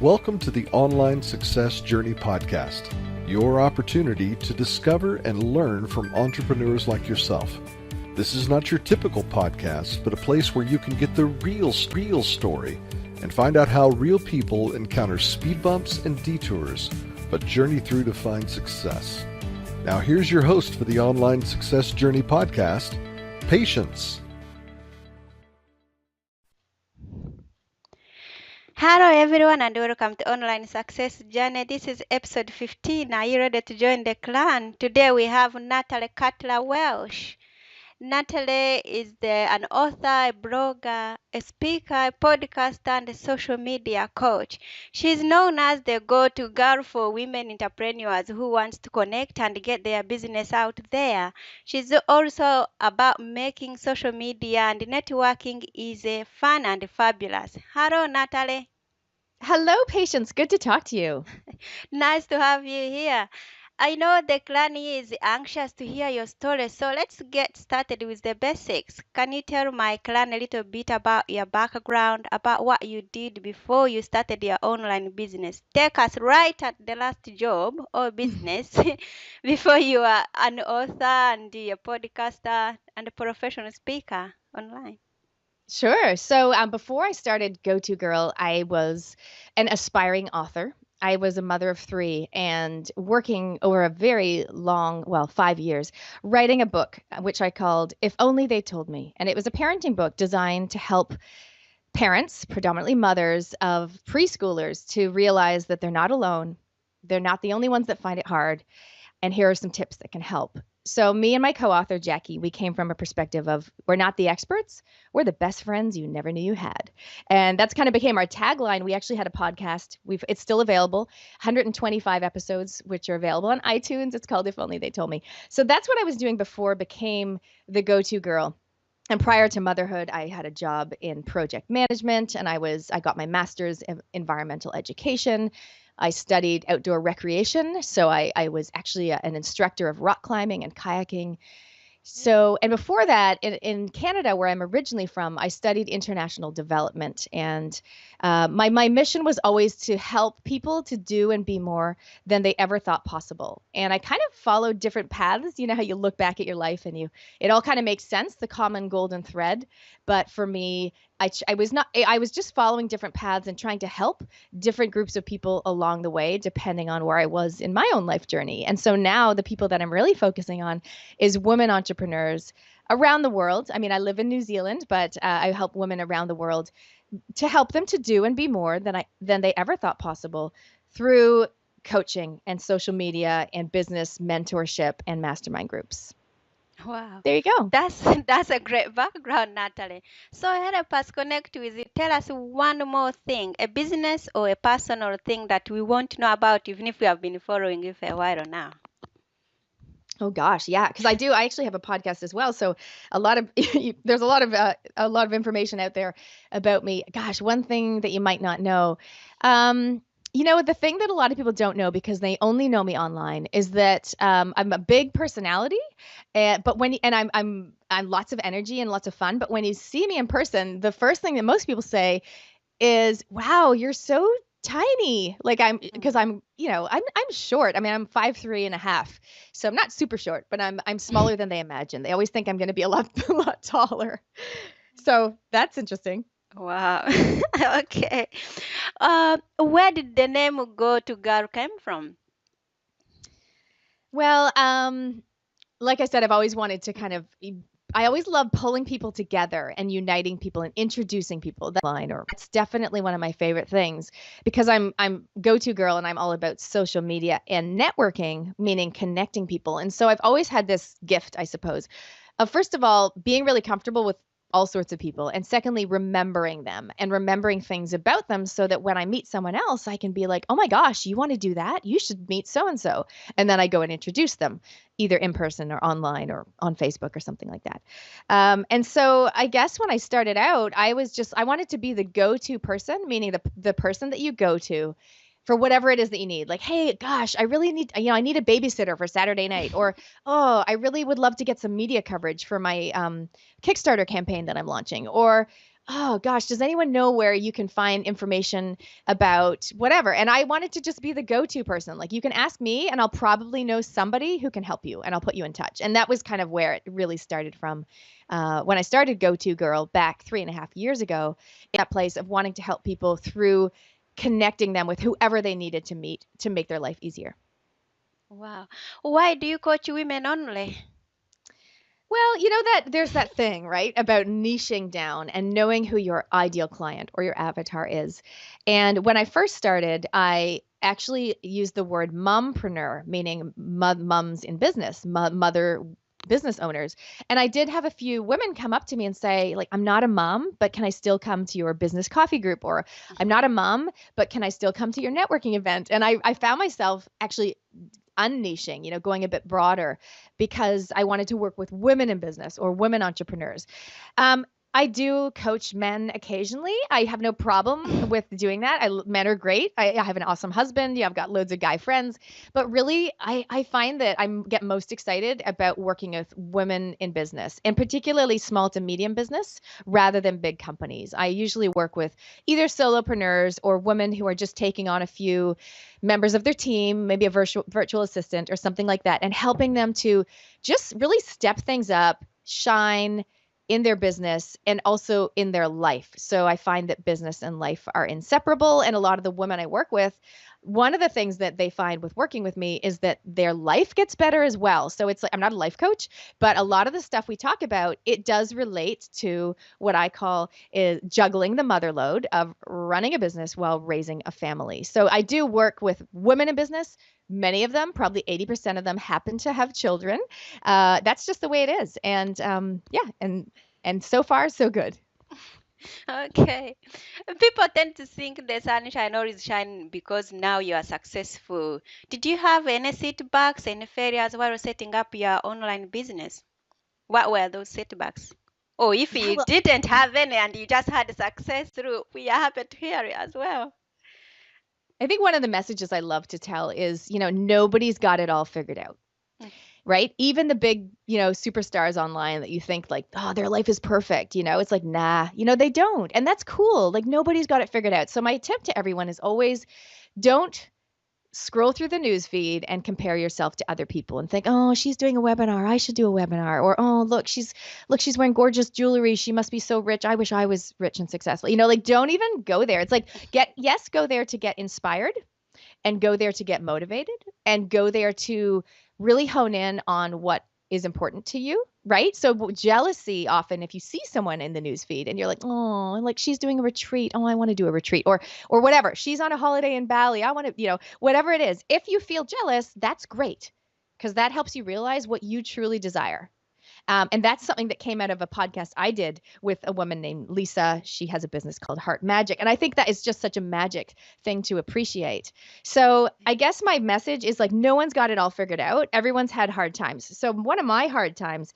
Welcome to the Online Success Journey podcast, your opportunity to discover and learn from entrepreneurs like yourself. This is not your typical podcast, but a place where you can get the real story and find out how real people encounter speed bumps and detours, but journey through to find success. Now here's your host for the Online Success Journey podcast, Patience. Hello everyone and welcome to Online Success Journey. This is episode 15. Are you ready to join the clan? Today we have Natalie Cutler-Welsh. Natalie is an author, a blogger, a speaker, a podcaster, and a social media coach. She is known as the go-to girl for women entrepreneurs who wants to connect and get their business out there. She's also about making social media and networking easy, fun, and fabulous. Hello, Natalie. Hello, Patience. Good to talk to you. Nice to have you here. I know the clan is anxious to hear your story, so let's get started with the basics. Can you tell my clan a little bit about your background, about what you did before you started your online business? Take us right at the last job or business before you are an author and a podcaster and a professional speaker online. Sure. So before I started Go-To Girl, I was an aspiring author. I was a mother of three and working over a very long, 5 years, writing a book, which I called If Only They Told Me. And it was a parenting book designed to help parents, predominantly mothers of preschoolers, to realize that they're not alone. They're not the only ones that find it hard. And here are some tips that can help. So me and my co-author, Jackie, we came from a perspective of we're not the experts. We're the best friends you never knew you had. And that's kind of became our tagline. We actually had a podcast. It's still available, 125 episodes, which are available on iTunes. It's called If Only They Told Me. So that's what I was doing before it became the Go-To Girl. And prior to motherhood, I had a job in project management, and I got my master's in environmental education. I studied outdoor recreation, so I was actually an instructor of rock climbing and kayaking. So, and before that, in Canada, where I'm originally from, I studied international development, and my mission was always to help people to do and be more than they ever thought possible. And I kind of followed different paths. You know how you look back at your life and it all kind of makes sense, the common golden thread. But for me, I was just following different paths and trying to help different groups of people along the way, depending on where I was in my own life journey. And so now the people that I'm really focusing on is women entrepreneurs around the world. I mean, I live in New Zealand, but I help women around the world to help them to do and be more than they ever thought possible through coaching and social media and business mentorship and mastermind groups. Wow. There you go. That's a great background, Natalie. So help us connect with it. Tell us one more thing, a business or a personal thing that we want to know about, even if we have been following you for a while now. Oh gosh, yeah, because I actually have a podcast as well. So there's a lot of information out there about me. Gosh, one thing that you might not know. The thing that a lot of people don't know because they only know me online is that I'm a big personality, but I'm lots of energy and lots of fun. But when you see me in person, the first thing that most people say is, "Wow, you're so tiny." Like I'm short. I mean, I'm 5'3.5", so I'm not super short, but I'm smaller than they imagine. They always think I'm going to be a lot taller. So that's interesting. Wow. Okay. Where did the name Go-To Girl come from? Well, like I said, I've always wanted to I always love pulling people together and uniting people and introducing people. It's definitely one of my favorite things because I'm Go-To Girl and I'm all about social media and networking, meaning connecting people. And so I've always had this gift, I suppose, of first of all, being really comfortable with all sorts of people. And secondly, remembering them and remembering things about them so that when I meet someone else, I can be like, oh my gosh, you want to do that? You should meet so-and-so. And then I go and introduce them either in person or online or on Facebook or something like that. And so I guess when I started out, I wanted to be the go-to person, meaning the person that you go to for whatever it is that you need. Like, hey, gosh, I really need, I need a babysitter for Saturday night. Or, oh, I really would love to get some media coverage for my Kickstarter campaign that I'm launching. Or oh gosh, does anyone know where you can find information about whatever? And I wanted to just be the go-to person. Like, you can ask me and I'll probably know somebody who can help you and I'll put you in touch. And that was kind of where it really started from. When I started Go To Girl back 3.5 years ago, that place of wanting to help people through connecting them with whoever they needed to meet to make their life easier. Wow. Why do you coach women only? Well, you know that there's that thing, right, about niching down and knowing who your ideal client or your avatar is. And when I first started, I actually used the word mompreneur, meaning mums in business, mother business owners. And I did have a few women come up to me and say, like, I'm not a mom, but can I still come to your business coffee group? Or I'm not a mom, but can I still come to your networking event? And I found myself actually unniching, going a bit broader because I wanted to work with women in business or women entrepreneurs. I do coach men occasionally. I have no problem with doing that. Men are great. I have an awesome husband. I've got loads of guy friends. But really, I find that I get most excited about working with women in business, and particularly small to medium business rather than big companies. I usually work with either solopreneurs or women who are just taking on a few members of their team, maybe a virtual assistant or something like that, and helping them to just really step things up, shine in their business and also in their life. So I find that business and life are inseparable. And a lot of the women I work with, one of the things that they find with working with me is that their life gets better as well. So it's like, I'm not a life coach, but a lot of the stuff we talk about, it does relate to what I call is juggling the mother load of running a business while raising a family. So I do work with women in business. Many of them, probably 80% of them, happen to have children. That's just the way it is. And and so far, so good. Okay. People tend to think the sunshine always shine because now you are successful. Did you have any setbacks, any failures while setting up your online business? What were those setbacks? Or if Yeah, you well, didn't have any and you just had success through, we are happy to hear it as well. I think one of the messages I love to tell is, nobody's got it all figured out. Mm. Right? Even the big, superstars online that you think like, oh, their life is perfect, it's like, nah, they don't. And that's cool. Like, nobody's got it figured out. So my tip to everyone is always don't scroll through the news feed and compare yourself to other people and think, oh, she's doing a webinar, I should do a webinar. Or, oh, she's wearing gorgeous jewelry, she must be so rich, I wish I was rich and successful. Like, don't even go there. It's like, go there to get inspired and go there to get motivated and go there to really hone in on what is important to you, right? So jealousy, often if you see someone in the news feed and you're like, oh, like she's doing a retreat, oh, I want to do a retreat, or whatever, she's on a holiday in Bali, I want to, whatever it is. If you feel jealous, that's great, because that helps you realize what you truly desire. And that's something that came out of a podcast I did with a woman named Lisa. She has a business called Heart Magic. And I think that is just such a magic thing to appreciate. So I guess my message is like, no one's got it all figured out. Everyone's had hard times. So one of my hard times,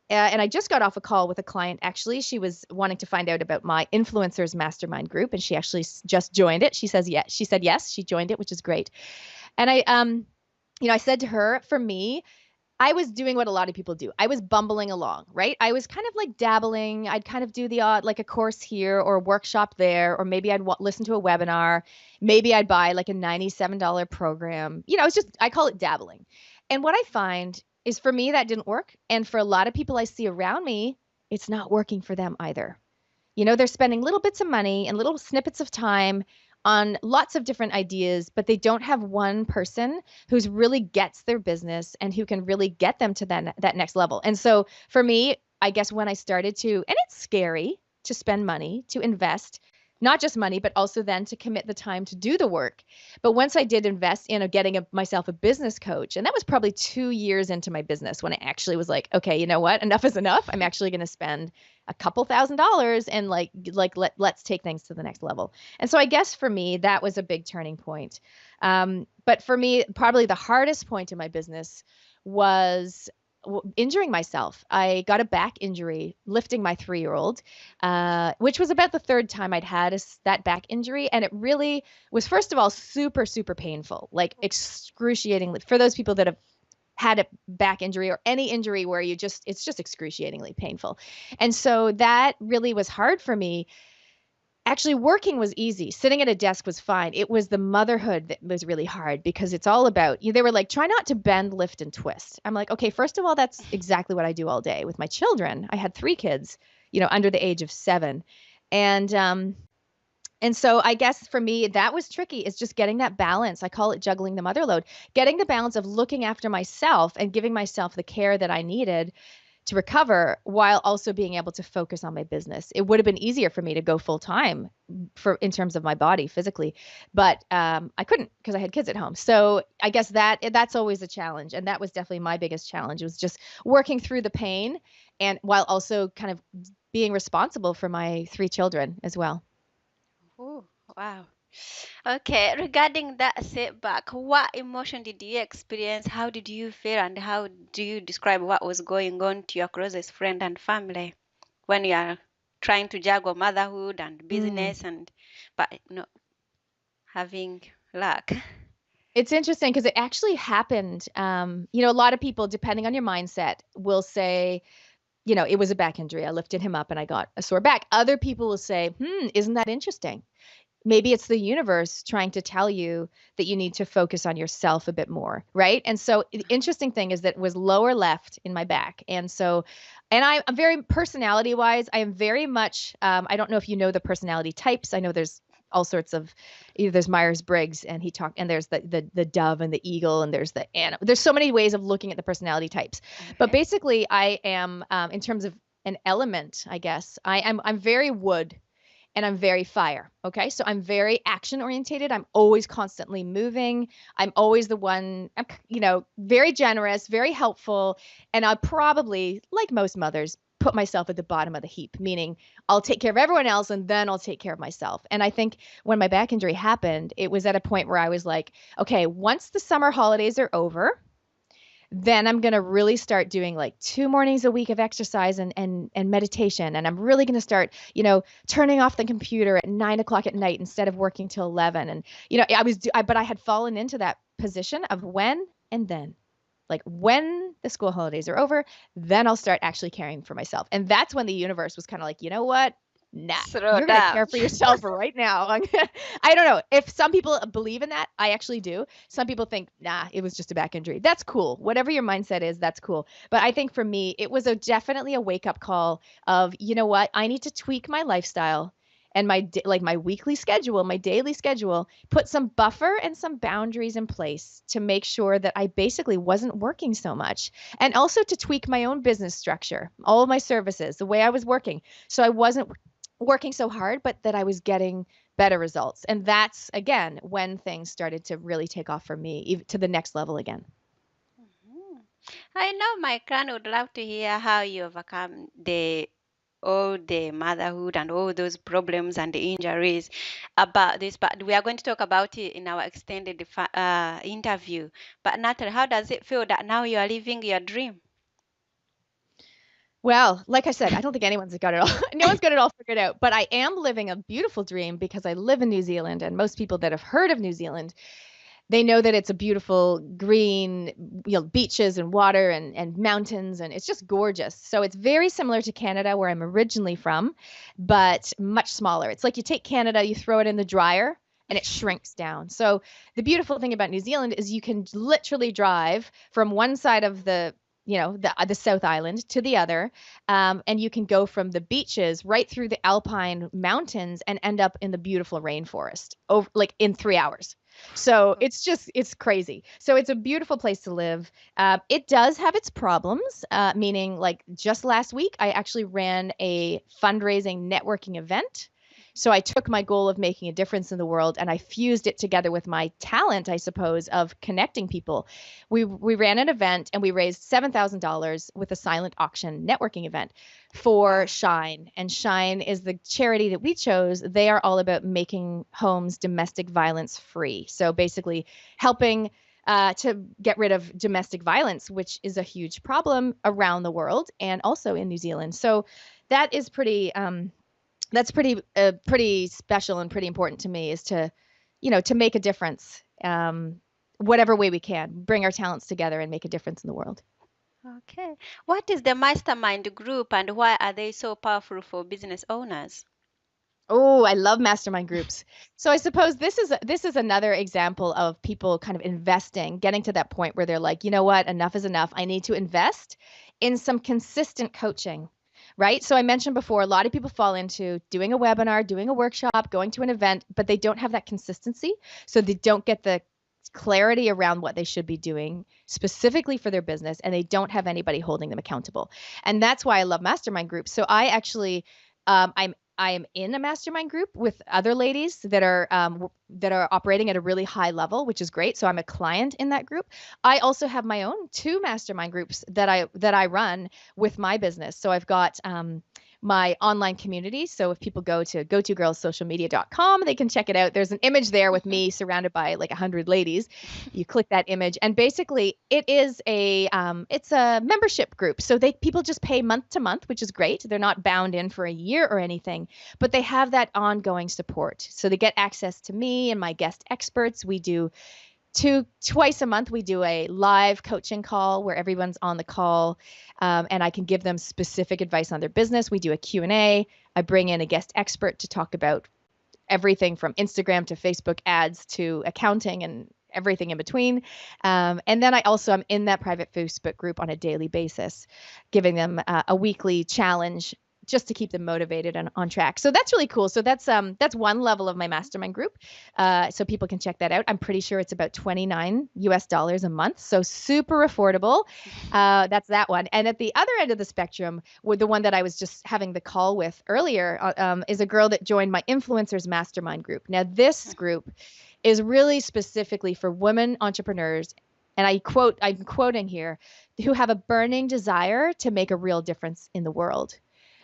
and I just got off a call with a client, actually. She was wanting to find out about my influencers mastermind group, and she actually just joined it. She says yes. She said yes, she joined it, which is great. And I said to her, for me, I was doing what a lot of people do. I was bumbling along, right? I was kind of like dabbling. I'd kind of do the odd, like a course here or a workshop there, or maybe I'd listen to a webinar. Maybe I'd buy like a $97 program. I call it dabbling. And what I find is, for me, that didn't work. And for a lot of people I see around me, it's not working for them either. They're spending little bits of money and little snippets of time on lots of different ideas, but they don't have one person who's really gets their business and who can really get them to that next level. And so for me, I guess when I started to, and it's scary to spend money, to invest, not just money, but also then to commit the time to do the work. But once I did invest in getting myself a business coach, and that was probably 2 years into my business when I actually was like, okay, you know what? Enough is enough. I'm actually going to spend a couple $1,000s and let's take things to the next level. And so I guess for me, that was a big turning point. But for me, probably the hardest point in my business was injuring myself. I got a back injury lifting my 3-year-old, which was about the third time I'd had that back injury. And it really was, first of all, super, super painful, like excruciatingly. For those people that have had a back injury or any injury where it's just excruciatingly painful. And so that really was hard for me. Actually, working was easy. Sitting at a desk was fine. It was the motherhood that was really hard because it's all about you. They were like, try not to bend, lift, and twist. I'm like, okay, first of all, that's exactly what I do all day with my children. I had 3 kids, under the age of 7. And so I guess for me, that was tricky, is just getting that balance. I call it juggling the mother load, getting the balance of looking after myself and giving myself the care that I needed to recover while also being able to focus on my business. It would have been easier for me to go full time in terms of my body physically, but I couldn't because I had kids at home. So I guess that's always a challenge. And that was definitely my biggest challenge, was just working through the pain and while also kind of being responsible for my 3 children as well. Oh, wow. Okay, regarding that setback, what emotion did you experience? How did you feel, and how do you describe what was going on to your closest friend and family when you are trying to juggle motherhood and business but not having luck? It's interesting because it actually happened. A lot of people, depending on your mindset, will say, it was a back injury. I lifted him up and I got a sore back. Other people will say, isn't that interesting? Maybe it's the universe trying to tell you that you need to focus on yourself a bit more, right? And so the interesting thing is that it was lower left in my back. And I'm very personality-wise, I am very much, I don't know if you know the personality types. I know there's all sorts of, there's Myers-Briggs and there's the dove and the eagle, and there's the animal. There's so many ways of looking at the personality types. Okay. But basically I am, in terms of an element, I guess, I'm very wood. And I'm very fire. Okay. So I'm very action orientated. I'm always constantly moving. I'm always the one, very generous, very helpful. And I probably, like most mothers, put myself at the bottom of the heap, meaning I'll take care of everyone else and then I'll take care of myself. And I think when my back injury happened, it was at a point where I was like, okay, once the summer holidays are over, then I'm going to really start doing like 2 mornings a week of exercise and meditation. And I'm really going to start, turning off the computer at 9:00 at night instead of working till 11. And, but I had fallen into that position of when and then. Like when the school holidays are over, then I'll start actually caring for myself. And that's when the universe was kind of like, you know what? Nah, you're going to care for yourself right now. I don't know. If some people believe in that, I actually do. Some people think, nah, it was just a back injury. That's cool. Whatever your mindset is, that's cool. But I think for me, it was definitely a wake-up call of, you know what? I need to tweak my lifestyle and my weekly schedule, my daily schedule, put some buffer and some boundaries in place to make sure that I basically wasn't working so much. And also to tweak my own business structure, all of my services, the way I was working. So I wasn't working so hard, but that I was getting better results. And that's, again, when things started to really take off for me to the next level again. I know my client would love to hear how you overcome all the motherhood and all those problems and the injuries about this, but we are going to talk about it in our extended interview. But Natalie, how does it feel that now you are living your dream? Well, like I said, I don't think anyone's got it all. No one's got it all figured out, but I am living a beautiful dream because I live in New Zealand, and most people that have heard of New Zealand, they know that it's a beautiful green, beaches and water and mountains, and it's just gorgeous. So it's very similar to Canada, where I'm originally from, but much smaller. It's like you take Canada, you throw it in the dryer, and it shrinks down. So the beautiful thing about New Zealand is you can literally drive from one side of the South Island to the other. And you can go from the beaches right through the Alpine mountains and end up in the beautiful rainforest in 3 hours. So it's crazy. So it's a beautiful place to live. It does have its problems, meaning like just last week, I actually ran a fundraising networking event. So I took my goal of making a difference in the world and I fused it together with my talent, I suppose, of connecting people. We ran an event and we raised $7,000 with a silent auction networking event for Shine. And Shine is the charity that we chose. They are all about making homes domestic violence free. So basically helping to get rid of domestic violence, which is a huge problem around the world and also in New Zealand. So that is pretty special and pretty important to me, is to make a difference. whatever way we can, bring our talents together and make a difference in the world. Okay. What is the Mastermind group and why are they so powerful for business owners? Oh, I love mastermind groups. So I suppose this is another example of people kind of investing, getting to that point where they're like, you know what, enough is enough. I need to invest in some consistent coaching, right? So I mentioned before, a lot of people fall into doing a webinar, doing a workshop, going to an event, but they don't have that consistency. So they don't get the clarity around what they should be doing specifically for their business, and they don't have anybody holding them accountable. And that's why I love mastermind groups. So I actually, I'm in a mastermind group with other ladies that are operating at a really high level, which is great. So I'm a client in that group. I also have my own 2 mastermind groups that I run with my business. So I've got my online community. So if people go to gotogirlsocialmedia.com, they can check it out. There's an image there with me surrounded by like 100 ladies. You click that image, and basically it is it's a membership group. So people just pay month to month, which is great. They're not bound in for a year or anything, but they have that ongoing support. So they get access to me and my guest experts. We do twice a month we do a live coaching call where everyone's on the call, and I can give them specific advice on their business. We do a Q&A. I bring in a guest expert to talk about everything from Instagram to Facebook ads to accounting and everything in between. And then I'm in that private Facebook group on a daily basis, giving them a weekly challenge just to keep them motivated and on track. So that's really cool. So that's one level of my mastermind group. So people can check that out. I'm pretty sure it's about $29 a month. So super affordable. That's that one. And at the other end of the spectrum, with the one that I was just having the call with earlier, is a girl that joined my influencers mastermind group. Now this group is really specifically for women entrepreneurs. And I'm quoting here, who have a burning desire to make a real difference in the world.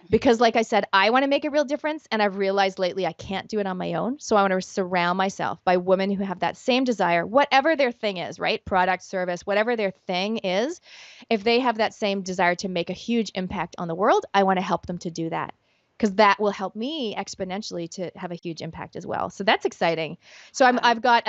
Because like I said, I want to make a real difference, and I've realized lately I can't do it on my own. So I want to surround myself by women who have that same desire, whatever their thing is, right? Product, service, whatever their thing is. If they have that same desire to make a huge impact on the world, I want to help them to do that, because that will help me exponentially to have a huge impact as well. So that's exciting. So I've got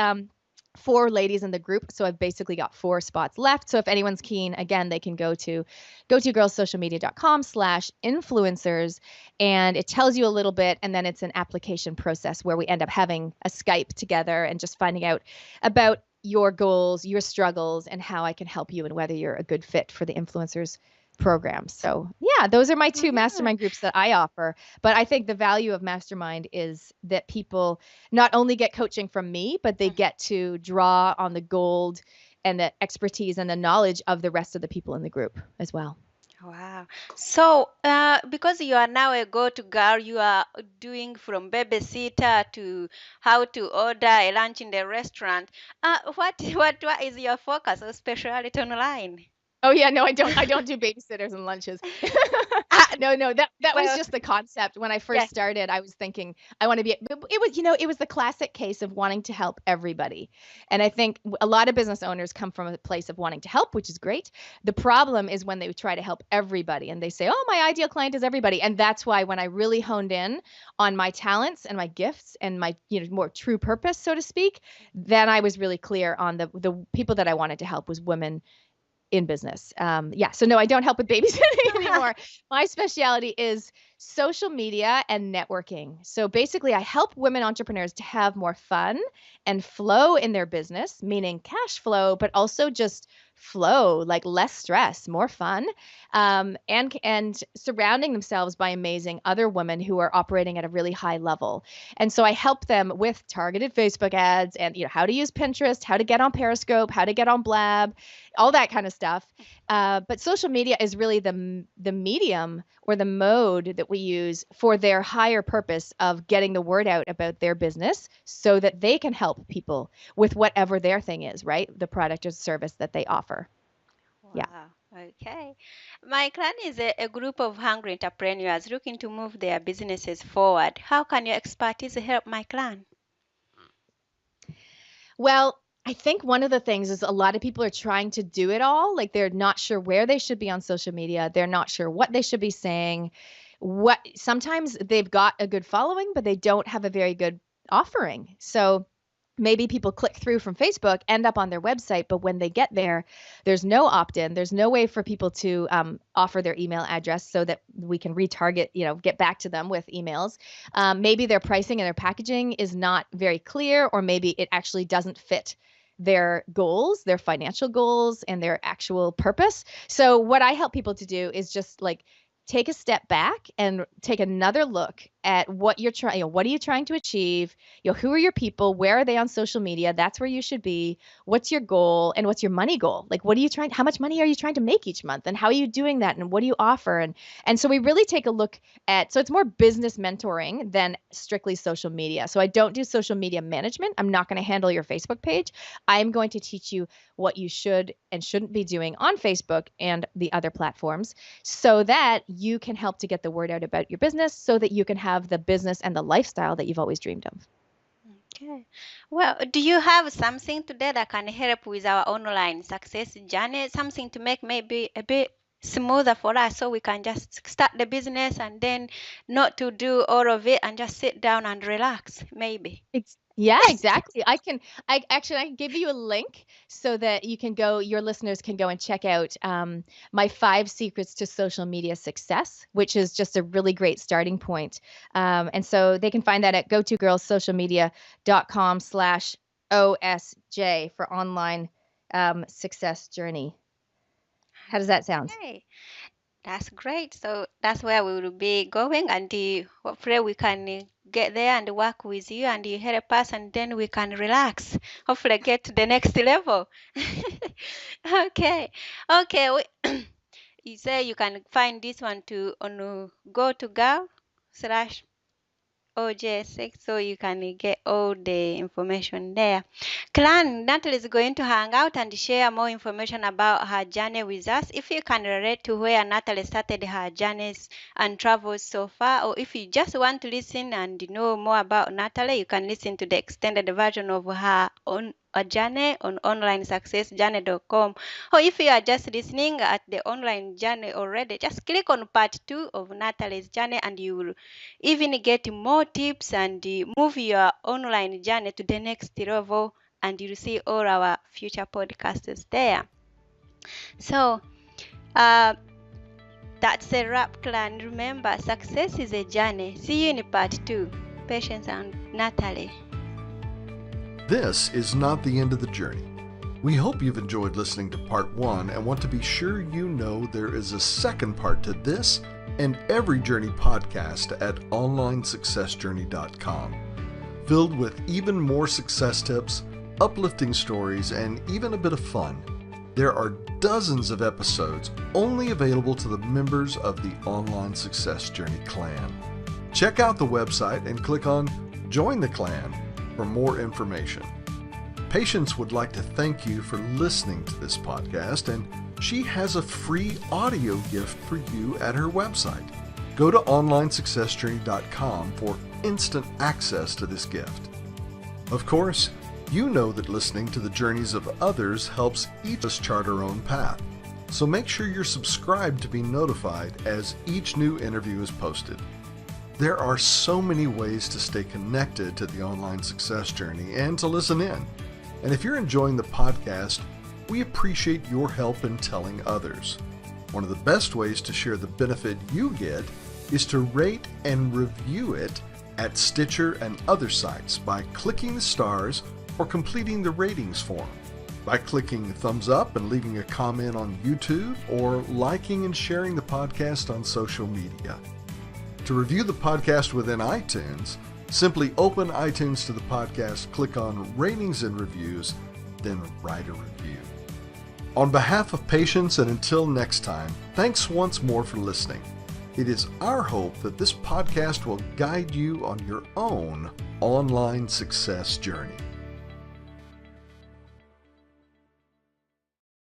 4 ladies in the group. So I've basically got 4 spots left. So if anyone's keen, again, they can go to gotogirlsocialmedia.com/influencers, and it tells you a little bit. And then it's an application process where we end up having a Skype together and just finding out about your goals, your struggles, and how I can help you and whether you're a good fit for the influencers program. So yeah, those are my 2 mastermind groups that I offer. But I think the value of mastermind is that people not only get coaching from me, but they get to draw on the gold and the expertise and the knowledge of the rest of the people in the group as well. Wow. So, because you are now a go-to girl, you are doing from babysitter to how to order a lunch in the restaurant. What is your focus or specialty online? Oh yeah, no, I don't do babysitters and lunches. No, that was just the concept. When I first started, I was thinking I want to be, it was the classic case of wanting to help everybody. And I think a lot of business owners come from a place of wanting to help, which is great. The problem is when they try to help everybody and they say, oh, my ideal client is everybody. And that's why when I really honed in on my talents and my gifts and my, more true purpose, so to speak, then I was really clear on the people that I wanted to help was women in business. So no, I don't help with babysitting anymore. My specialty is social media and networking. So basically I help women entrepreneurs to have more fun and flow in their business, meaning cash flow, but also just flow, like less stress, more fun, and surrounding themselves by amazing other women who are operating at a really high level. And so I help them with targeted Facebook ads and how to use Pinterest, how to get on Periscope, how to get on Blab, all that kind of stuff. But social media is really the medium or the mode that we use for their higher purpose of getting the word out about their business so that they can help people with whatever their thing is, right? The product or service that they offer. Wow. Yeah. Okay. My clan is a group of hungry entrepreneurs looking to move their businesses forward. How can your expertise help my clan? Well, I think one of the things is a lot of people are trying to do it all. Like they're not sure where they should be on social media. They're not sure what they should be saying. Sometimes they've got a good following, but they don't have a very good offering. So maybe people click through from Facebook, end up on their website, but when they get there, there's no opt-in. There's no way for people to offer their email address so that we can retarget, get back to them with emails. Maybe their pricing and their packaging is not very clear, or maybe it actually doesn't fit their goals, their financial goals, and their actual purpose. So what I help people to do is just like take a step back and take another look at what you're trying, what are you trying to achieve? Who are your people? Where are they on social media? That's where you should be. What's your goal? And what's your money goal? Like, how much money are you trying to make each month? And how are you doing that? And what do you offer? And so we really take a look at, so it's more business mentoring than strictly social media. So I don't do social media management. I'm not going to handle your Facebook page. I'm going to teach you what you should and shouldn't be doing on Facebook and the other platforms so that you can help to get the word out about your business, so that you can have the business and the lifestyle that you've always dreamed of. Okay. Well, do you have something today that can help with our online success journey? Something to make maybe a bit smoother for us so we can just start the business and then not to do all of it and just sit down and relax, maybe? Yeah, exactly. I can give you a link so that your listeners can go and check out my 5 secrets to social media success, which is just a really great starting point. And so they can find that at gotogirlsocialmedia.com/OSJ for online success journey. How does that sound? Okay. That's great. So that's where we will be going, and hopefully we can get there and work with you, and you help us, and then we can relax. Hopefully get to the next level. Okay. You say you can find this one on GoToGirl/OJ6, so you can get all the information there. Clan, Natalie is going to hang out and share more information about her journey with us. If you can relate to where Natalie started her journeys and travels so far, or if you just want to listen and know more about Natalie, you can listen to the extended version of her own journey on onlinesuccessjourney.com. Or if you are just listening at the online journey already, just click on part 2 of Natalie's journey, and you will even get more tips and move your online journey to the next level, and you'll see all our future podcasts there. So that's a wrap, clan. Remember, success is a journey. See you in part 2. Patience and Natalie. This is not the end of the journey. We hope you've enjoyed listening to part 1 and want to be sure you know there is a second part to this and every journey podcast at onlinesuccessjourney.com, filled with even more success tips, uplifting stories, and even a bit of fun. There are dozens of episodes only available to the members of the Online Success Journey clan. Check out the website and click on Join the Clan for more information. Patience would like to thank you for listening to this podcast, and she has a free audio gift for you at her website. Go to onlinesuccessjourney.com for instant access to this gift. Of course, you know that listening to the journeys of others helps each of us chart our own path, so make sure you're subscribed to be notified as each new interview is posted. There are so many ways to stay connected to the online success journey and to listen in. And if you're enjoying the podcast, we appreciate your help in telling others. One of the best ways to share the benefit you get is to rate and review it at Stitcher and other sites by clicking the stars or completing the ratings form, by clicking thumbs up and leaving a comment on YouTube, or liking and sharing the podcast on social media. To review the podcast within iTunes, simply open iTunes to the podcast, click on Ratings and Reviews, then write a review. On behalf of Patience, and until next time, thanks once more for listening. It is our hope that this podcast will guide you on your own online success journey.